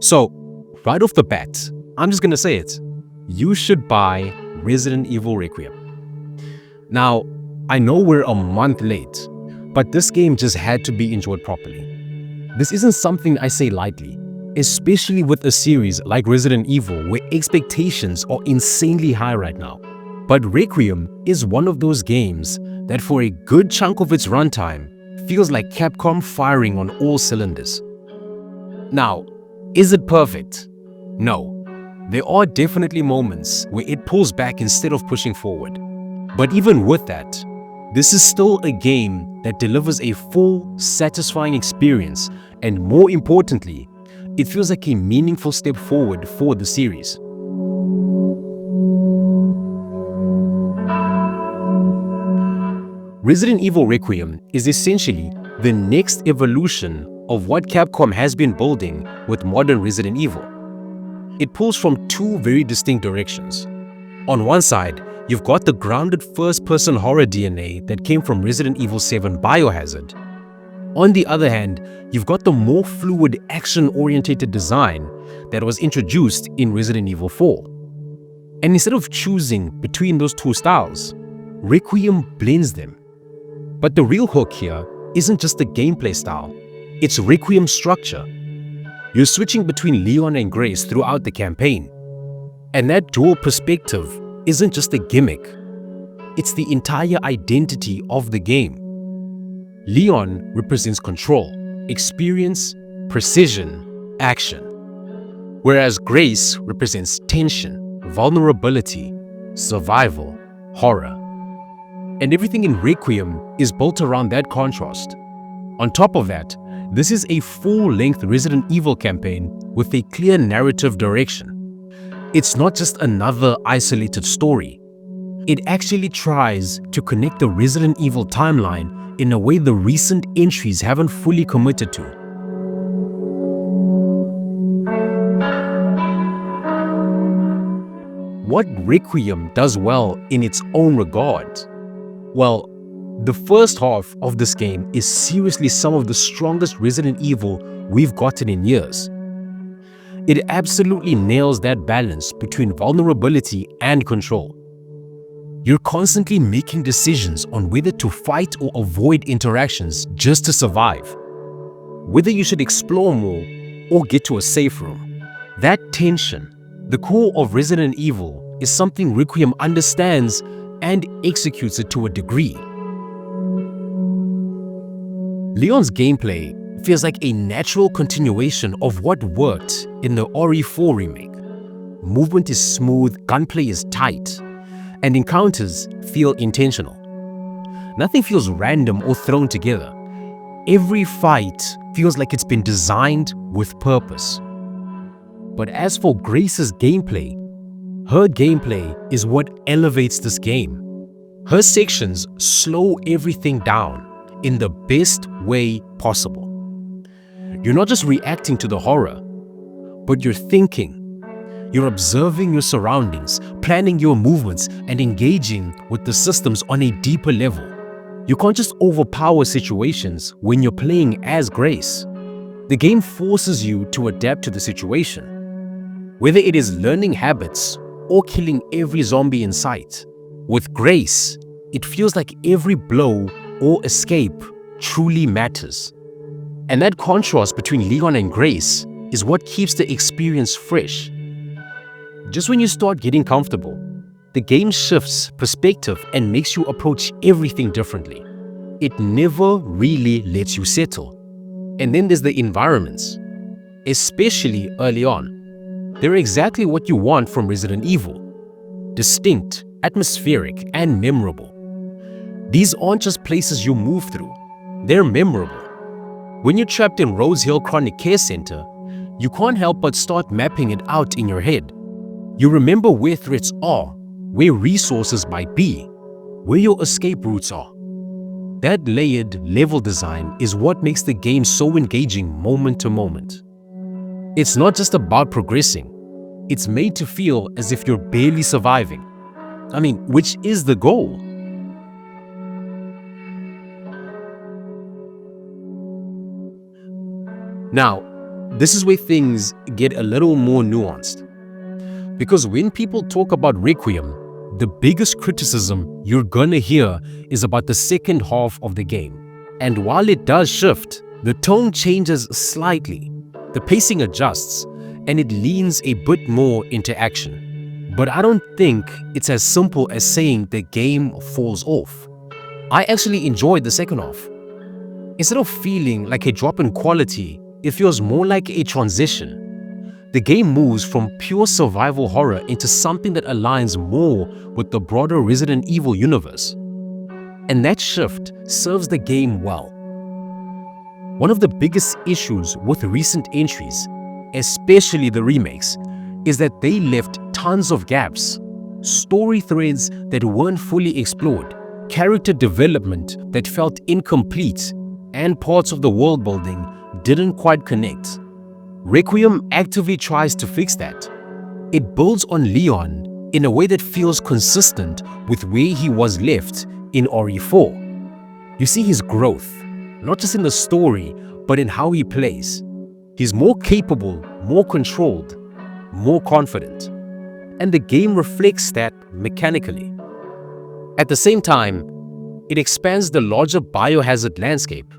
So, right off the bat, I'm just gonna say it. You should buy Resident Evil Requiem. Now, I know we're a month late, but this game just had to be enjoyed properly. This isn't something I say lightly, especially with a series like Resident Evil where expectations are insanely high right now. But Requiem is one of those games that for a good chunk of its runtime feels like Capcom firing on all cylinders. Now, is it perfect? No. There are definitely moments where it pulls back instead of pushing forward. But even with that, this is still a game that delivers a full, satisfying experience, and more importantly, it feels like a meaningful step forward for the series. Resident Evil Requiem is essentially the next evolution of what Capcom has been building with modern Resident Evil. It pulls from two very distinct directions. On one side, you've got the grounded first-person horror DNA that came from Resident Evil 7 Biohazard. On the other hand, you've got the more fluid, action-oriented design that was introduced in Resident Evil 4. And instead of choosing between those two styles, Requiem blends them. But the real hook here isn't just the gameplay style, it's Requiem's structure. You're switching between Leon and Grace throughout the campaign. And that dual perspective isn't just a gimmick, it's the entire identity of the game. Leon represents control, experience, precision, action. Whereas Grace represents tension, vulnerability, survival, horror. And everything in Requiem is built around that contrast. On top of that, this is a full-length Resident Evil campaign with a clear narrative direction. It's not just another isolated story. It actually tries to connect the Resident Evil timeline in a way the recent entries haven't fully committed to. What Requiem does well in its own regard? Well, the first half of this game is seriously some of the strongest Resident Evil we've gotten in years. It absolutely nails that balance between vulnerability and control. You're constantly making decisions on whether to fight or avoid interactions just to survive. Whether you should explore more or get to a safe room. That tension, the core of Resident Evil, is something Requiem understands and executes it to a degree. Leon's gameplay feels like a natural continuation of what worked in the RE4 remake. Movement is smooth, gunplay is tight, and encounters feel intentional. Nothing feels random or thrown together. Every fight feels like it's been designed with purpose. But as for Grace's gameplay, her gameplay is what elevates this game. Her sections slow everything down in the best way possible. You're not just reacting to the horror, but you're thinking. You're observing your surroundings, planning your movements, and engaging with the systems on a deeper level. You can't just overpower situations when you're playing as Grace. The game forces you to adapt to the situation, whether it is learning habits or killing every zombie in sight. With Grace, it feels like every blow or escape truly matters. And that contrast between Leon and Grace is what keeps the experience fresh. Just when you start getting comfortable, the game shifts perspective and makes you approach everything differently. It never really lets you settle. And then there's the environments, especially early on. They're exactly what you want from Resident Evil. Distinct, atmospheric, and memorable. These aren't just places you move through, they're memorable. When you're trapped in Rose Hill Chronic Care Center, you can't help but start mapping it out in your head. You remember where threats are, where resources might be, where your escape routes are. That layered level design is what makes the game so engaging moment to moment. It's not just about progressing, it's made to feel as if you're barely surviving. Which is the goal. Now, This is where things get a little more nuanced. Because when people talk about Requiem, the biggest criticism you're gonna hear is about the second half of the game. And while it does shift, the tone changes slightly, the pacing adjusts, and it leans a bit more into action. But I don't think it's as simple as saying the game falls off. I actually enjoyed the second half. Instead of feeling like a drop in quality, it feels more like a transition. The game moves from pure survival horror into something that aligns more with the broader Resident Evil universe. And that shift serves the game well. One of the biggest issues with recent entries, especially the remakes, is that they left tons of gaps, story threads that weren't fully explored, character development that felt incomplete, and parts of the world building didn't quite connect. Requiem actively tries to fix that. It builds on Leon in a way that feels consistent with where he was left in RE4. You see his growth, not just in the story, but in how he plays. He's more capable, more controlled, more confident. And the game reflects that mechanically. At the same time, it expands the larger biohazard landscape.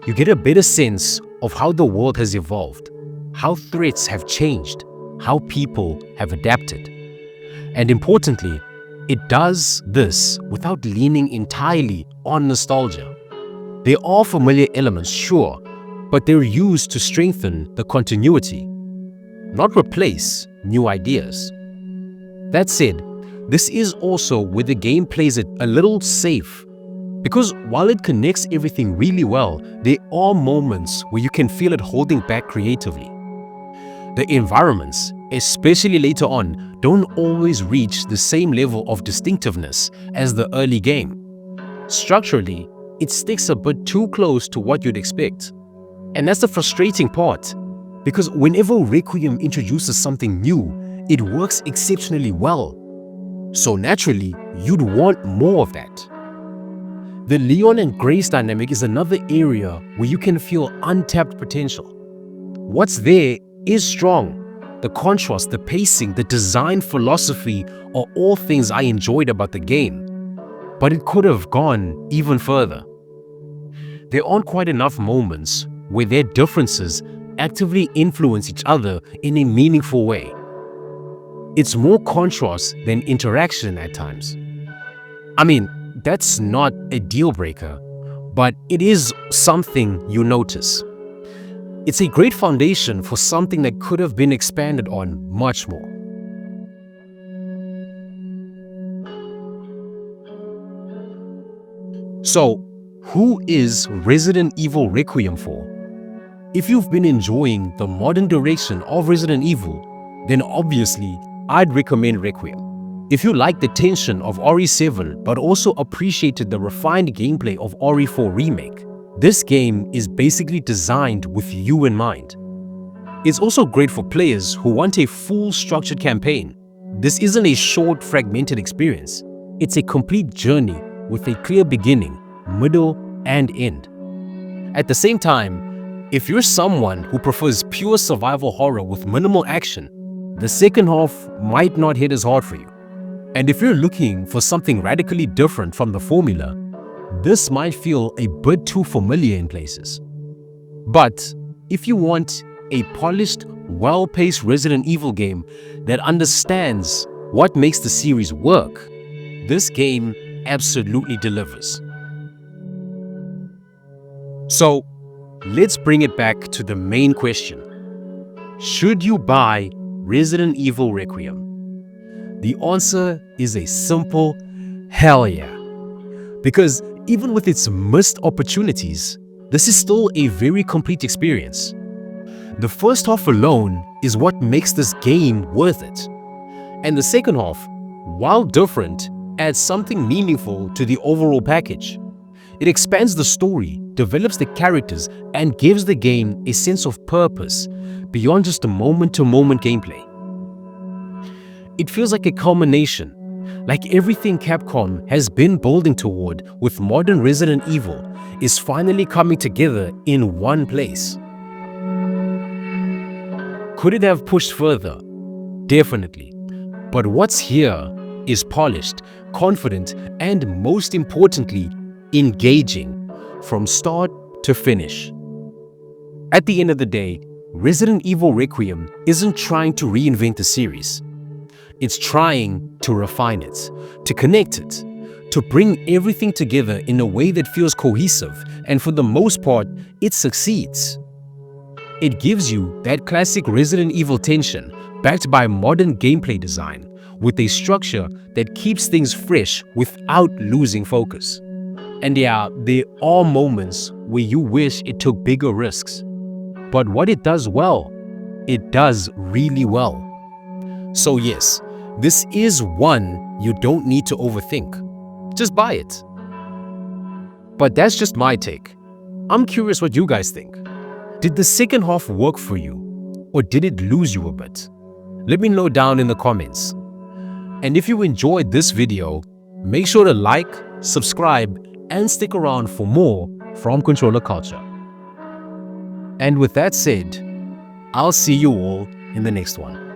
You get a better sense of how the world has evolved, how threats have changed, how people have adapted. And importantly, it does this without leaning entirely on nostalgia. There are familiar elements, sure, but they're used to strengthen the continuity, not replace new ideas. That said, this is also where the game plays it a little safe. Because while it connects everything really well, there are moments where you can feel it holding back creatively. The environments, especially later on, don't always reach the same level of distinctiveness as the early game. Structurally, it sticks a bit too close to what you'd expect. And that's the frustrating part, because whenever Requiem introduces something new, it works exceptionally well. So naturally, you'd want more of that. The Leon and Grace dynamic is another area where you can feel untapped potential. What's there is strong. The contrast, the pacing, the design philosophy are all things I enjoyed about the game. But it could have gone even further. There aren't quite enough moments where their differences actively influence each other in a meaningful way. It's more contrast than interaction at times. I mean, that's not a deal breaker, but it is something you notice. It's a great foundation for something that could have been expanded on much more. So, who is Resident Evil Requiem for? If you've been enjoying the modern direction of Resident Evil, then obviously I'd recommend Requiem. If you like the tension of RE7 but also appreciated the refined gameplay of RE4 Remake, this game is basically designed with you in mind. It's also great for players who want a full structured campaign. This isn't a short fragmented experience. It's a complete journey with a clear beginning, middle, and end. At the same time, if you're someone who prefers pure survival horror with minimal action, the second half might not hit as hard for you. And if you're looking for something radically different from the formula, this might feel a bit too familiar in places. But if you want a polished, well-paced Resident Evil game that understands what makes the series work, this game absolutely delivers. So, let's bring it back to the main question. Should you buy Resident Evil Requiem? The answer is a simple hell yeah. Because even with its missed opportunities, this is still a very complete experience. The first half alone is what makes this game worth it. And the second half, while different, adds something meaningful to the overall package. It expands the story, develops the characters, and gives the game a sense of purpose beyond just the moment-to-moment gameplay. It feels like a culmination, like everything Capcom has been building toward with modern Resident Evil is finally coming together in one place. Could it have pushed further? Definitely. But what's here is polished, confident, and most importantly, engaging from start to finish. At the end of the day, Resident Evil Requiem isn't trying to reinvent the series. It's trying to refine it, to connect it, to bring everything together in a way that feels cohesive, and for the most part, it succeeds. It gives you that classic Resident Evil tension backed by modern gameplay design with a structure that keeps things fresh without losing focus. And yeah, there are moments where you wish it took bigger risks. But what it does well, it does really well. So yes, this is one you don't need to overthink. Just buy it. But that's just my take. I'm curious what you guys think. Did the second half work for you, or did it lose you a bit? Let me know down in the comments. And if you enjoyed this video, make sure to like, subscribe, and stick around for more from Controller Culture. And with that said, I'll see you all in the next one.